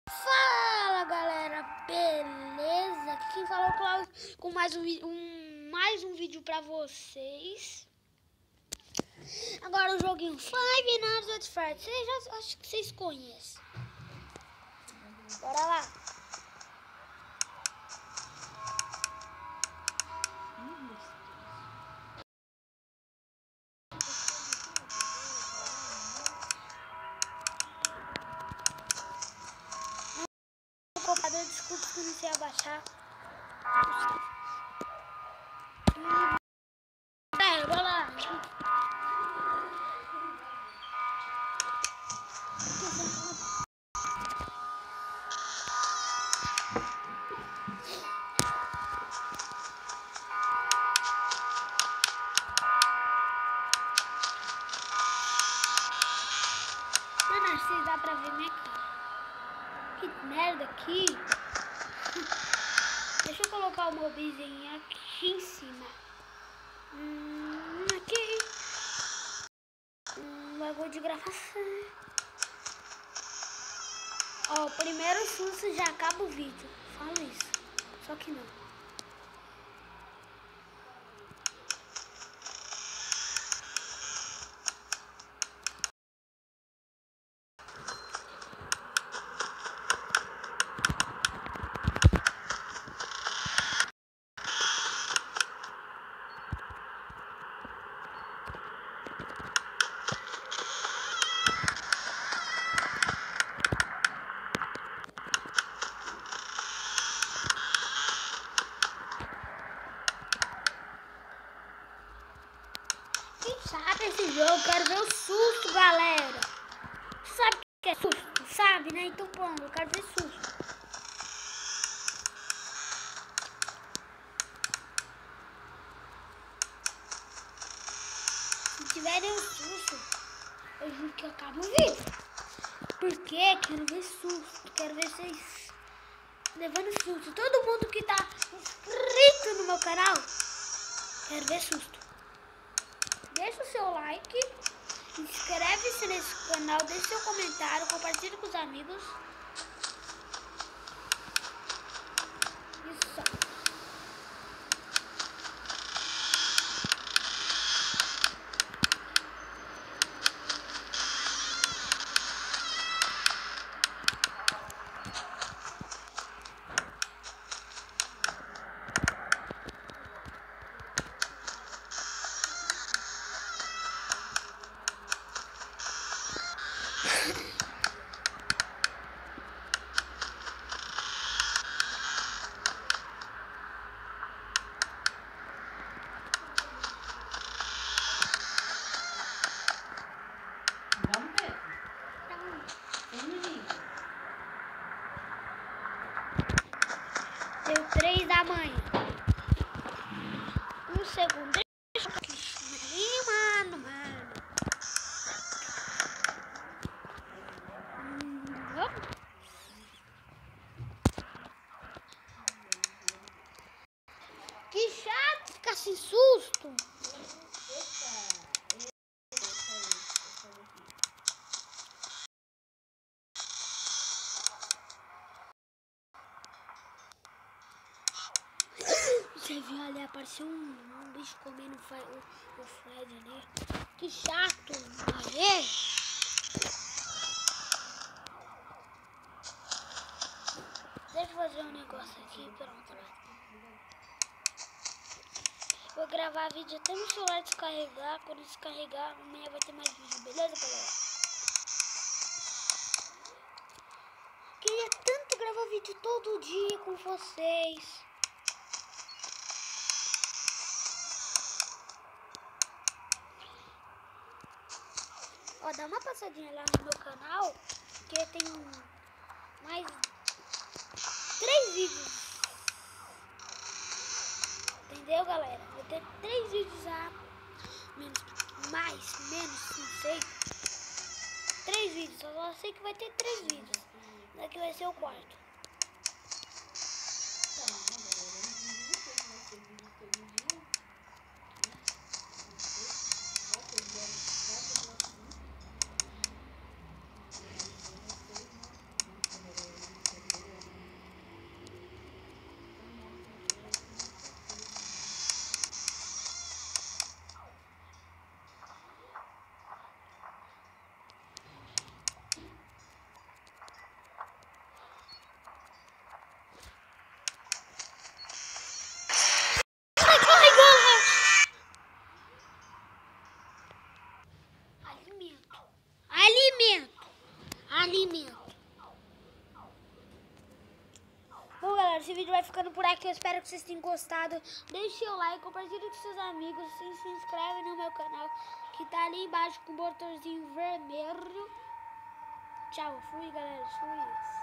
Fala galera, beleza? Aqui quem fala é o Cláudio com mais um vídeo pra vocês. Agora o joguinho Five Nights at Freddy's, acho que vocês conhecem. Bora lá. Computador, desculpa que eu não sei abaixar. Bora lá. Mano, vocês dá pra ver minha cara. Que merda aqui. Deixa eu colocar o mobzinho aqui em cima. Aqui. Bagulho de gravação. Ó, o primeiro susto já acaba o vídeo. Fala isso. Só que não. Sabe esse jogo? Quero ver o susto, galera. Sabe o que é susto? Sabe, né? Então pronto, eu quero ver susto. Se tiverem um susto, eu juro que eu acabo o vídeo. Porque quero ver susto. Quero ver vocês levando susto. Todo mundo que tá inscrito no meu canal, quero ver susto. Deixa o seu like, inscreve-se nesse canal, deixa seu comentário, compartilhe com os amigos. Isso. Deu 3 da manhã. Um segundo. Deixa eu aqui. Mano. Que chato ficar sem susto. Você viu ali, apareceu um bicho comendo o Fred ali. Que chato, ver. Deixa eu fazer um negócio aqui, pronto. Vou gravar vídeo até no celular descarregar. Quando descarregar, amanhã vai ter mais vídeo, beleza, galera? Queria tanto gravar vídeo todo dia com vocês. Ó, dá uma passadinha lá no meu canal, que tem mais 3 vídeos. Entendeu, galera? Vai ter 3 vídeos lá. Menos, não sei. 3 vídeos, só sei que vai ter 3 vídeos. Daqui vai ser o 4º. vídeo vai ficando por aqui. Eu espero que vocês tenham gostado. Deixe seu like, compartilhe com seus amigos e se inscreve no meu canal, que tá ali embaixo com o botãozinho vermelho. Tchau, fui galera, fui.